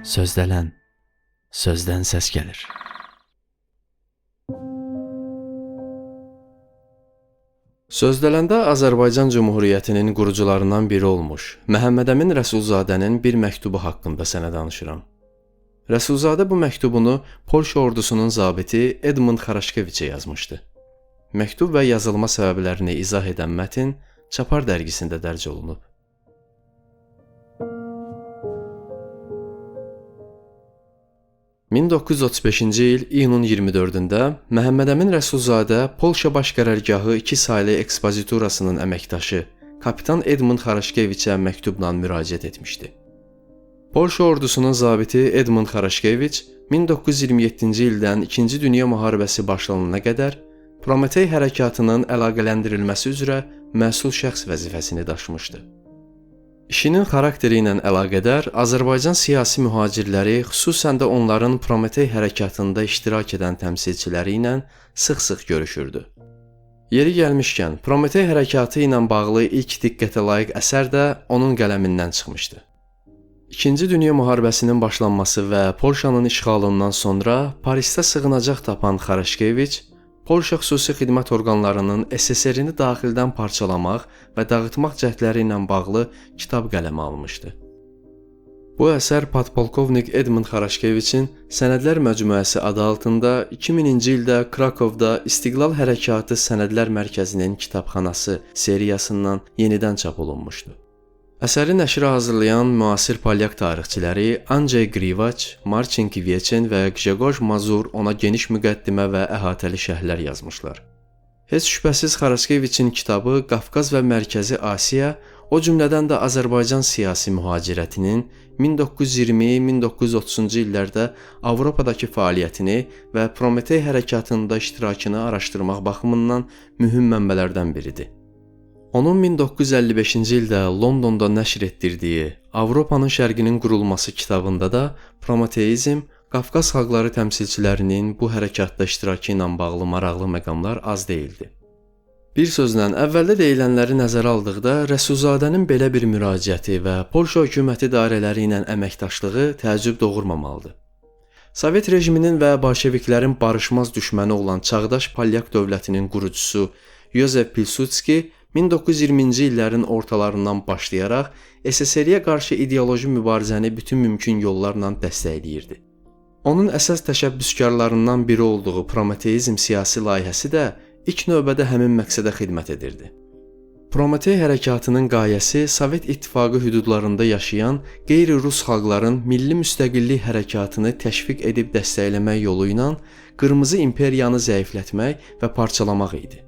Sözlənən, sözdən səs gəlir. Sözdələndə Azərbaycan Cümhuriyyətinin qurucularından biri olmuş Məhəmməd Əmin Rəsulzadənin bir məktubu haqqında sənə danışıram. Rəsulzadə bu məktubunu Polşa ordusunun zabiti Edmund Xaraşkeviçə yazmışdı. Məktub və yazılma səbəblərini izah edən mətn Çapar dərgisində dərc olunub. ...1935-ci il iyunun 24-də Məhəmməd Əmin Rəsulzadə Polşa Baş Qərargahı 2 saylı ekspoziturasının əməkdaşı kapitan Edmund Xaraşkeviçə məktubla müraciət etmişdi. Polşa ordusunun zabiti Edmund Xaraşkeviç 1927-ci ildən 2-ci Dünya müharibəsi başlanana qədər Prometey hərəkatının əlaqələndirilməsi üzrə məsul şəxs vəzifəsini daşımışdı. İşinin xarakteri ilə əlaqədar Azərbaycan siyasi mühacirləri, xüsusən də onların Prometey hərəkatında iştirak edən təmsilçiləri ilə sıx-sıx görüşürdü. Yeri gəlmişkən, Prometey hərəkatı ilə bağlı ilk diqqətə layiq əsər də onun qələmindən çıxmışdı. İkinci Dünya müharibəsinin başlanması və Polşanın işğalından sonra Parisdə sığınacaq tapan Xaraşkeviç, Polşa xüsusi xidmət orqanlarının SSR-ni daxildən parçalamaq və dağıtmaq cəhdləri ilə bağlı kitab qələmə almışdı. Bu əsər podpolkovnik Edmund Xaraşkeviçin Sənədlər Məcmuəsi adı altında 2000-ci ildə Krakovda İstiqlal Hərəkatı Sənədlər Mərkəzinin kitabxanası seriyasından yenidən çap olunmuşdu. Əsəri nəşrə hazırlayan müasir polyak tarixçiləri Andrzej Grivaç, Marcin Kivyeçin və Grzegorz Mazur ona geniş müqəddimə və əhatəli şərhlər yazmışlar. Heç şübhəsiz Xaraşkeviçin kitabı Qafqaz və Mərkəzi Asiya, o cümlədən də Azərbaycan siyasi mühacirətinin 1920-1930-cu illərdə Avropadakı fəaliyyətini və Prometey hərəkatında iştirakını araşdırmaq baxımından mühüm mənbələrdən biridir. Onun 1955-ci ildə Londonda nəşr etdirdiyi Avropanın şərqinin qurulması kitabında da Prometeizm, Qafqaz xalqları təmsilçilərinin bu hərəkatda iştirakı ilə bağlı maraqlı məqamlar az deyildi. Bir sözlə, əvvəldə deyilənləri nəzərə aldıqda Rəsulzadənin belə bir müraciəti və Polşa hökuməti dairələri ilə əməkdaşlığı təəccüb doğurmamalıdır. Sovet rejiminin və bolşeviklərin barışmaz düşməni olan çağdaş polyak dövlətinin qurucusu Yozef Pilsudski 1920-ci illərin ortalarından başlayaraq SSR-yə qarşı ideoloji mübarizəni bütün mümkün yollarla dəstəkləyirdi. Onun əsas təşəbbüskarlarından biri olduğu Prometeizm siyasi layihəsi də ilk növbədə həmin məqsədə xidmət edirdi. Prometey hərəkatının qayəsi Sovet İttifaqı hüdudlarında yaşayan qeyri-rus xalqların milli müstəqillik hərəkatını təşviq edib dəstəkləmək yolu ilə Qırmızı İmperiyanı zəiflətmək və parçalamaq idi.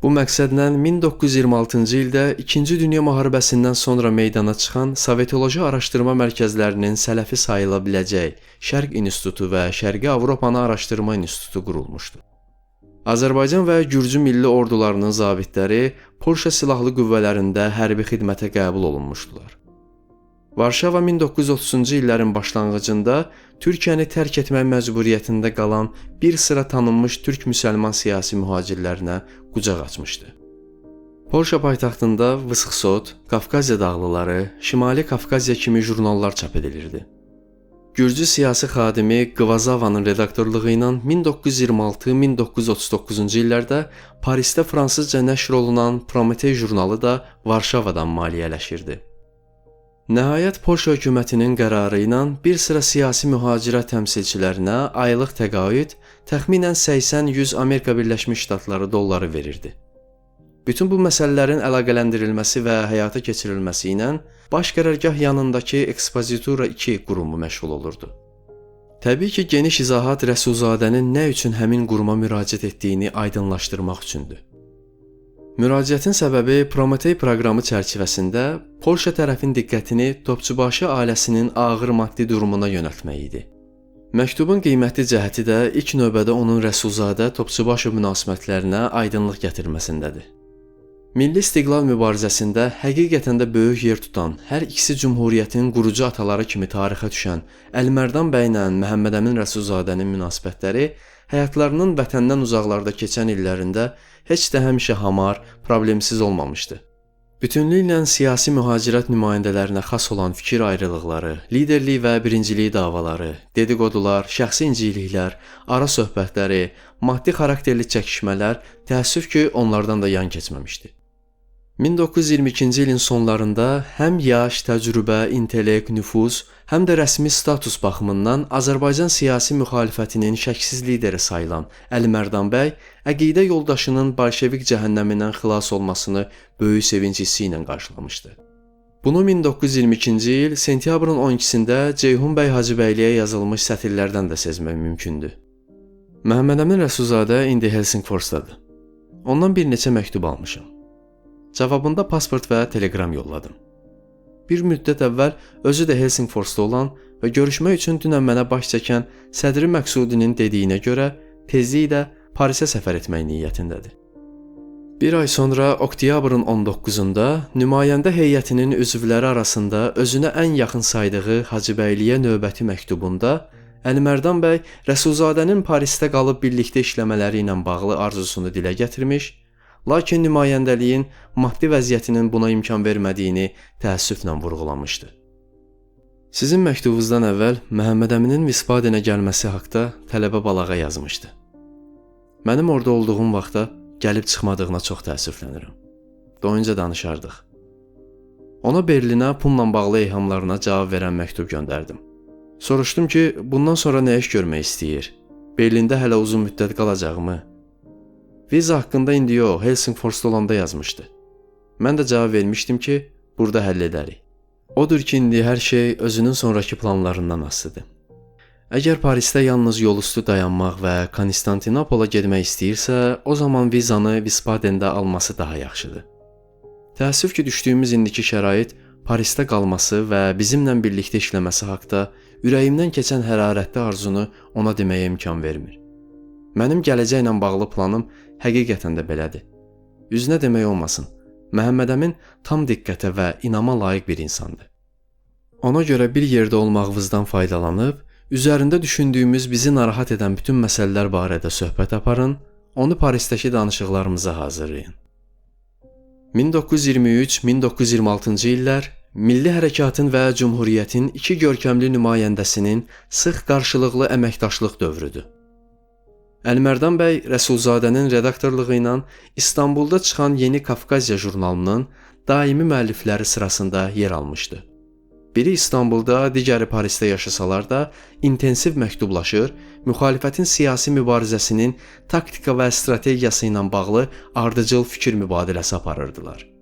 Bu məqsədlə 1926-cı ildə 2-ci Dünya müharibəsindən sonra meydana çıxan Sovetoloji araşdırma mərkəzlərinin sələfi sayıla biləcək Şərq İnstitutu və Şərqi Avropanı Araşdırma İnstitutu qurulmuşdu. Azərbaycan və Gürcü milli ordularının zabitləri Polşa silahlı qüvvələrində hərbi xidmətə qəbul olunmuşdular. Varşava 1930-cu illərin başlanğıcında Türkiyəni tərk etmək məcburiyyətində qalan bir sıra tanınmış türk müsəlman siyasi mühacirlərinə qucaq açmışdı. Polşa paytaxtında Vısxsot, Qafqaziya dağlıları, Şimali Qafqaziya kimi jurnallar çap edilirdi. Gürcü siyasi xadimi Qvazavanın redaktorluğu ilə 1926-1939-cu illərdə Parisdə fransızca nəşr olunan Prometey jurnalı da Varşavadan maliyyələşirdi. Nəhayət Polşa hökumətinin qərarı ilə bir sıra siyasi mühacirət təmsilçilərinə aylıq təqaüd təxminən 80-100 Amerika Birləşmiş Ştatları dolları verirdi. Bütün bu məsələlərin əlaqələndirilməsi və həyata keçirilməsi ilə Baş Qərargah yanındakı Ekspozitura 2 qurumu məşğul olurdu. Təbii ki, geniş izahat Rəsulzadənin nə üçün həmin quruma müraciət etdiyini aydınlaşdırmaq üçündür. Müraciətin səbəbi Prometey proqramı çərçivəsində Polşa tərəfin diqqətini Topçubaşı ailəsinin ağır maddi durumuna yönəltmək idi. Məktubun qiymətli cəhəti də ilk növbədə onun Rəsulzadə Topçubaşı münasibətlərinə aydınlıq gətirməsindədir. Milli istiqlal mübarizəsində həqiqətən də böyük yer tutan, hər ikisi Cümhuriyyətin qurucu ataları kimi tarixə düşən Əlimərdan bəylə Məhəmməd Əmin Rəsulzadənin münasibətləri həyatlarının vətəndən uzaqlarda keçən illərində heç də həmişə hamar, problemsiz olmamışdı. Bütünlüklə siyasi mühacirət nümayəndələrinə xas olan fikir ayrılıqları, liderlik və birincilik davaları, dedikodular, şəxsi inciliklər, ara söhbətləri, maddi xarakterli çəkişmələr təəssüf ki, onlardan da yan keçməmişdi. 1922-ci ilin sonlarında həm yaş, təcrübə, intellekt, nüfuz, həm də rəsmi status baxımından Azərbaycan siyasi müxalifətinin şəksiz lideri sayılan Əli Mərdan bəy əqidə yoldaşının bolşevik cəhənnəmindən xilas olmasını böyük sevinc hissi ilə qarşılamışdı. Bunu 1922-ci il sentyabrın 12-sində Ceyhun bəy Hacıbəyliyə yazılmış sətirlərdən də sezmək mümkündür. Məhəmmədəmin Rəsulzadə indi Helsingforsdadır. Ondan bir neçə məktub almışam. Cavabında pasport və telegram yolladım. Bir müddət əvvəl özü də Helsingforsda olan və görüşmək üçün dünən mənə baş çəkən Sədri Məqsudinin dediyinə görə tezliklə Parisə səfər etmək niyyətindədir. Bir ay sonra oktyabrın 19-da nümayəndə heyətinin üzvləri arasında özünə ən yaxın saydığı Hacıbəyliyə növbəti məktubunda Əli Mərdan bəy Rəsulzadənin Parisdə qalıb birlikdə işləmələri ilə bağlı arzusunu dilə gətirmiş, lakin nümayəndəliyin maddi vəziyyətinin buna imkan vermədiyini təəssüflə vurğulamışdı. Sizin məktubunuzdan əvvəl Məhəmməd Əminin Visbadenə gəlməsi haqqında tələbə balağa yazmışdı. Mənim orada olduğum vaxtda gəlib çıxmadığına çox təəssüflənirəm. Doyunca danışardıq. Ona Berlinə pulla bağlı eyhamlarına cavab verən məktub göndərdim. Soruşdum ki, bundan sonra nə iş görmək istəyir? Berlində hələ uzun müddət qalacaqmı? Viza haqqında indi yox, Helsingforsda olanda yazmışdı. Mən də cavab vermişdim ki, burada həll edərik. Odur ki, indi hər şey özünün sonraki planlarından asılıdır. Əgər Parisdə yalnız yolüstü dayanmaq və Konstantinopola getmək istəyirsə, o zaman vizanı Visbadendə alması daha yaxşıdır. Təəssüf ki, düşdüyümüz indiki şərait Parisdə qalması və bizimlə birlikdə işləməsi haqqında ürəyimdən keçən hərarətli arzunu ona deməyə imkan vermir. Mənim gələcəklə bağlı planım həqiqətən də belədir. Üzünə demək olmasın, Məhəmməd Əmin tam diqqətə və inama layiq bir insandır. Ona görə bir yerdə olmağınızdan faydalanıb, üzərində düşündüyümüz bizi narahat edən bütün məsələlər barədə söhbət aparın, onu Parisdəki danışıqlarımıza hazırlayın. 1923-1926-cı illər Milli Hərəkatın və Cümhuriyyətin iki görkəmli nümayəndəsinin sıx qarşılıqlı əməkdaşlıq dövrüdür. Əli Mərdan bəy Rəsulzadənin redaktorluğu ilə İstanbulda çıxan Yeni Kafkazya jurnalının daimi müəllifləri sırasında yer almışdı. Biri İstanbulda, digəri Parisdə yaşasalar da intensiv məktublaşır, müxalifətin siyasi mübarizəsinin taktika və strategiyası ilə bağlı ardıcıl fikir mübadiləsi aparırdılar.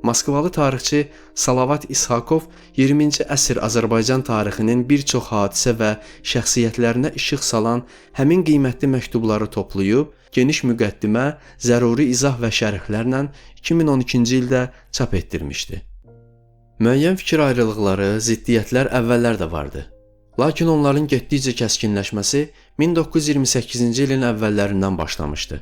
Moskvalı tarixçi Salavat İshakov 20-ci əsr Azərbaycan tarixinin bir çox hadisə və şəxsiyyətlərinə işıq salan həmin qiymətli məktubları toplayıb, geniş müqəddimə, zəruri izah və şərhlərlə 2012-ci ildə çap etdirmişdi. Müəyyən fikir ayrılıqları, ziddiyyətlər əvvəllər də vardı. Lakin onların getdikcə kəskinləşməsi 1928-ci ilin əvvəllərindən başlamışdı.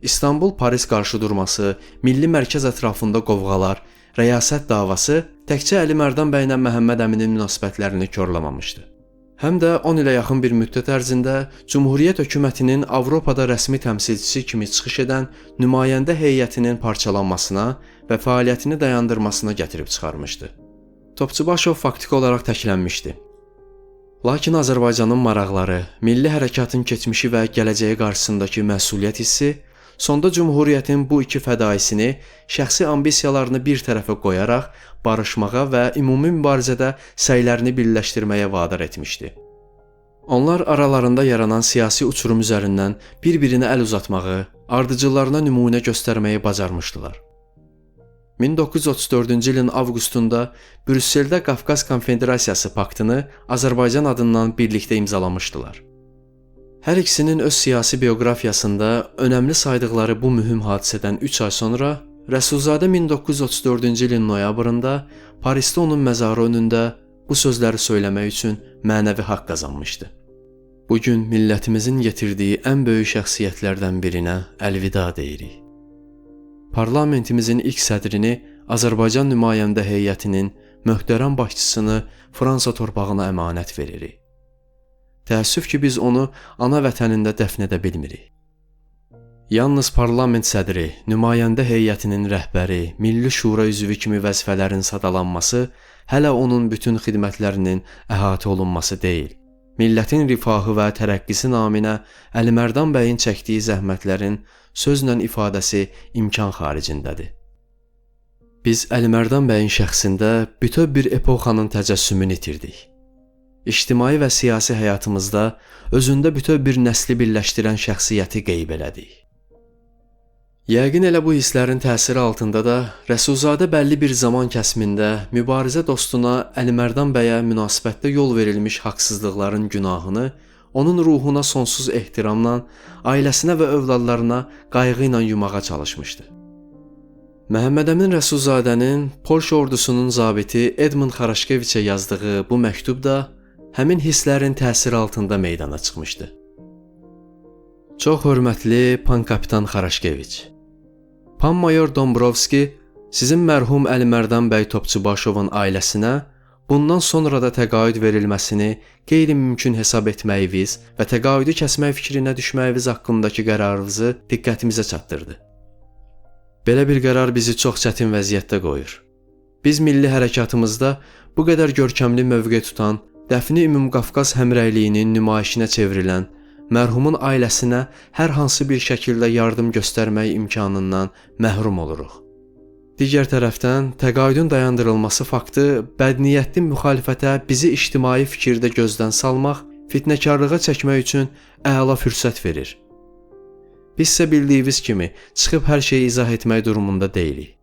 İstanbul-Paris qarşıdurması, milli mərkəz ətrafında qovğalar, rəyasət davası təkcə Əli Mərdan bəylə Məhəmməd Əminin münasibətlərini korlamamışdı. Həm də 10 ilə yaxın bir müddət ərzində Cümhuriyyət hökumətinin Avropada rəsmi təmsilçisi kimi çıxış edən nümayəndə heyətinin parçalanmasına və fəaliyyətini dayandırmasına gətirib çıxarmışdı. Topçubaşov faktiki olaraq təklənmişdi. Lakin Azərbaycanın maraqları, milli hərəkatın keçmişi və gələcəyi qarşısındakı məsuliyyət hissi sonda Cümhuriyyətin bu iki fədaisini şəxsi ambisiyalarını bir tərəfə qoyaraq barışmağa və ümumi mübarizədə səylərini birləşdirməyə vadar etmişdi. Onlar aralarında yaranan siyasi uçurum üzərindən bir-birinə əl uzatmağı, ardıcıllarına nümunə göstərməyi bacarmışdılar. 1934-cü ilin avqustunda Brüsseldə Qafqaz Konfederasiyası paktını Azərbaycan adından birlikdə imzalamışdılar. Hər ikisinin öz siyasi bioqrafiyasında önəmli saydıqları bu mühüm hadisədən 3 ay sonra Rəsulzadə 1934-cü ilin noyabrında Parisdə onun məzarı önündə bu sözləri söyləmək üçün mənəvi haqq qazanmışdı. Bu gün millətimizin yetirdiyi ən böyük şəxsiyyətlərdən birinə əlvida deyirik. Parlamentimizin ilk sədrini Azərbaycan nümayəndə heyətinin möhtərəm başçısını Fransa torpağına əmanət veririk. Təəssüf ki, biz onu ana vətənində dəfn edə bilmirik. Yalnız parlament sədri, nümayəndə heyətinin rəhbəri, Milli Şura üzvü kimi vəzifələrin sadalanması hələ onun bütün xidmətlərinin əhatə olunması deyil. Millətin rifahı və tərəqqisi naminə Əlimərdan bəyin çəkdiyi zəhmətlərin sözlə ifadəsi imkan xaricindədir. Biz Əlimərdan bəyin şəxsində bütöv bir epoxanın təcəssümünü itirdik. İctimai və siyasi həyatımızda özündə bütöv bir nəsli birləşdirən şəxsiyyəti qeyb elədik. Yəqin elə bu hisslərin təsiri altında da Rəsulzadə bəlli bir zaman kəsimində mübarizə dostuna Əlimərdan bəyə münasibətdə yol verilmiş haqsızlıqların günahını onun ruhuna sonsuz ehtiramla, ailəsinə və övladlarına qayğı ilə yumağa çalışmışdı. Məhəmmədəmin Rəsulzadənin Polşa ordusunun zabiti Edmund Xaraşkeviçə yazdığı bu məktub da həmin hisslərin təsiri altında meydana çıxmışdı. Çox hörmətli pan kapitan Xaraşkeviç, pan mayor Dombrovski sizin mərhum Əlimərdan bəy Topçubaşovun ailəsinə bundan sonra da təqaüd verilməsini qeyri-mümkün hesab etməyiniz və təqaüdü kəsmək fikrinə düşməyiniz haqqındakı qərarınızı diqqətimizə çatdırdı. Belə bir qərar bizi çox çətin vəziyyətdə qoyur. Biz milli hərəkatımızda bu qədər görkəmli mövqe tutan, Dəfni Ümumqafqaz həmrəyliyinin nümayişinə çevrilən, mərhumun ailəsinə hər hansı bir şəkildə yardım göstərmək imkanından məhrum oluruq. Digər tərəfdən, təqaüdün dayandırılması faktı bədniyyətli müxalifətə bizi ictimai fikirdə gözdən salmaq, fitnəkarlığa çəkmək üçün əla fürsət verir. Biz isə bildiyiniz kimi çıxıb hər şeyi izah etmək durumunda deyilik.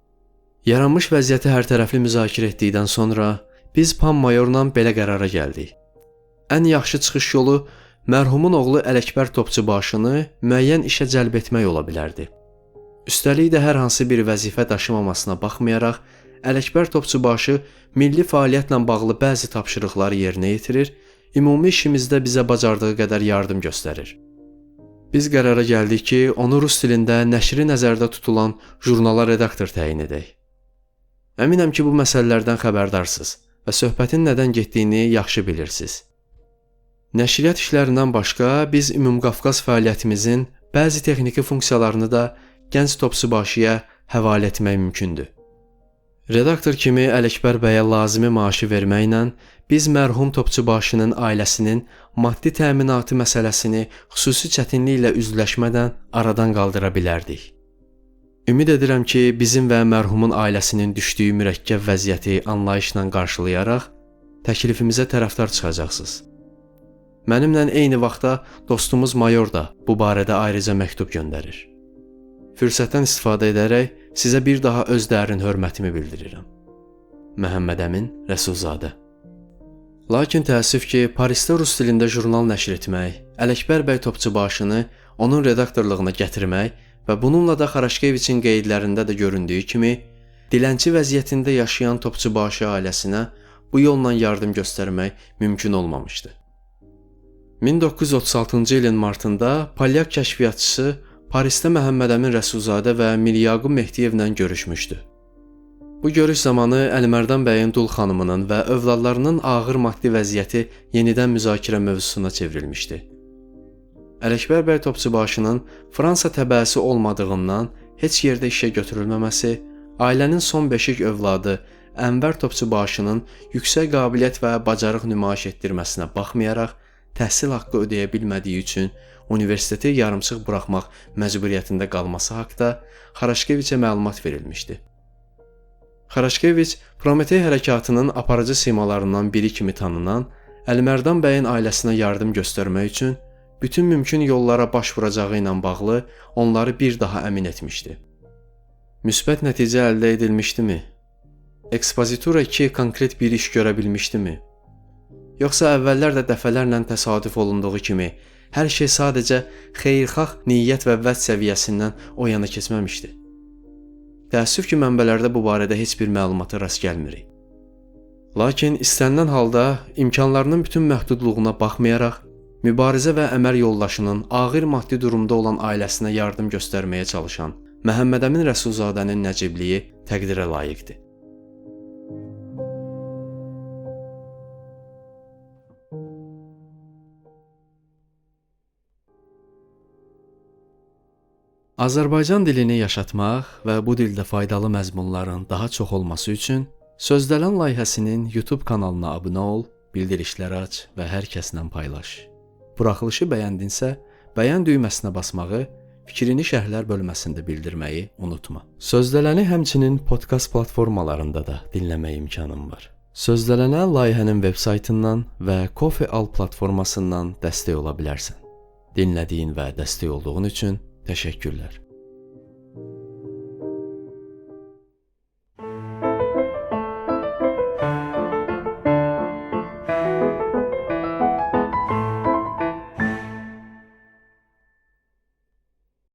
Yaranmış vəziyyəti hərtərəfli müzakirə etdikdən sonra biz pan mayorla belə qərara gəldik. Ən yaxşı çıxış yolu mərhumun oğlu Ələkbər Topçubaşını müəyyən işə cəlb etmək ola bilərdi. Üstəlik də hər hansı bir vəzifə daşımamasına baxmayaraq, Ələkbər Topçubaşı milli fəaliyyətlə bağlı bəzi tapşırıqları yerinə yetirir, ümumi işimizdə bizə bacardığı qədər yardım göstərir. Biz qərara gəldik ki, onu rus dilində nəşri nəzərdə tutulan jurnala redaktor təyin edək. Əminəm ki, bu məsələlərdən xəbərdarsınız və söhbətin nədən getdiyini yaxşı bilirsiniz. Nəşriyyat işlərindən başqa biz Ümumqafqaz fəaliyyətimizin bəzi texniki funksiyalarını da gənc Topçubaşıya həvalə etmək mümkündür. Redaktor kimi Ələkbər bəyə lazımi maaşı verməklə biz mərhum Topçubaşının ailəsinin maddi təminatı məsələsini xüsusi çətinliklə üzləşmədən aradan qaldıra bilərdik. Ümid edirəm ki, bizim və mərhumun ailəsinin düşdüyü mürəkkəb vəziyyəti anlayışla qarşılayaraq təklifimizə tərəfdar çıxacaqsınız. Mənimlə eyni vaxtda dostumuz mayor da bu barədə ayrıca məktub göndərir. Fürsətdən istifadə edərək sizə bir daha öz dərin hörmətimi bildirirəm. Məhəmmədəmin Rəsulzadə. Lakin təəssüf ki, Parisdə rus dilində jurnal nəşr etmək, Ələkbər bəy Topçubaşını onun redaktorluğuna gətirmək və bununla da Xaraşkeviçin qeydlərində də göründüyü kimi, dilənçi vəziyyətində yaşayan Topçubaşı ailəsinə bu yolla yardım göstərmək mümkün olmamışdı. 1936-cı ilin martında polyak kəşfiyyatçısı Parisdə Məhəmmədəmin Rəsulzadə və Miryaqub Mehdiyevlə görüşmüşdü. Bu görüş zamanı Əlimərdan bəyin dul xanımının və övladlarının ağır maddi vəziyyəti yenidən müzakirə mövzusuna çevrilmişdi. Ələkbər bəy Topçubaşının Fransa təbəəsi olmadığından heç yerdə işə götürülməməsi, ailənin son beşik övladı Ənvər Topçubaşının yüksək qabiliyyət və bacarıq nümayiş etdirməsinə baxmayaraq, təhsil haqqı ödəyə bilmədiyi üçün universiteti yarımçıq buraxmaq məcburiyyətində qalması haqqında Xaraşkeviçə məlumat verilmişdi. Xaraşkeviç Prometey hərəkatının aparıcı simalarından biri kimi tanınan Əlimərdan bəyin ailəsinə yardım göstərmək üçün bütün mümkün yollara baş vuracağı ilə bağlı onları bir daha əmin etmişdi. Müsbət nəticə əldə edilmişdimi? Ekspozitura 2 konkret bir iş görə bilmişdimi? Yoxsa əvvəllər də dəfələrlə təsadüf olunduğu kimi hər şey sadəcə xeyirxah niyyət və vəd səviyyəsindən o yana keçməmişdi. Təəssüf ki, mənbələrdə bu barədə heç bir məlumata rast gəlmirik. Lakin istənilən halda imkanlarının bütün məhdudluğuna baxmayaraq, mübarizə və əməl yoldaşının ağır maddi durumda olan ailəsinə yardım göstərməyə çalışan Məhəmmədəmin Rəsulzadənin nəcibliyi təqdirə layiqdir. Azərbaycan dilini yaşatmaq və bu dildə faydalı məzmunların daha çox olması üçün Sözdələn layihəsinin YouTube kanalına abunə ol, bildirişləri aç və hər kəslə paylaş. Buraxılışı bəyəndinsə, bəyən düyməsinə basmağı, fikrini şərhlər bölməsində bildirməyi unutma. Sözdələni həmçinin podkast platformalarında da dinləmək imkanın var. Sözdələnə layihənin veb-saytından və Ko-fi platformasından dəstək ola bilərsən. Dinlədiyin və dəstək olduğun üçün təşəkkürlər.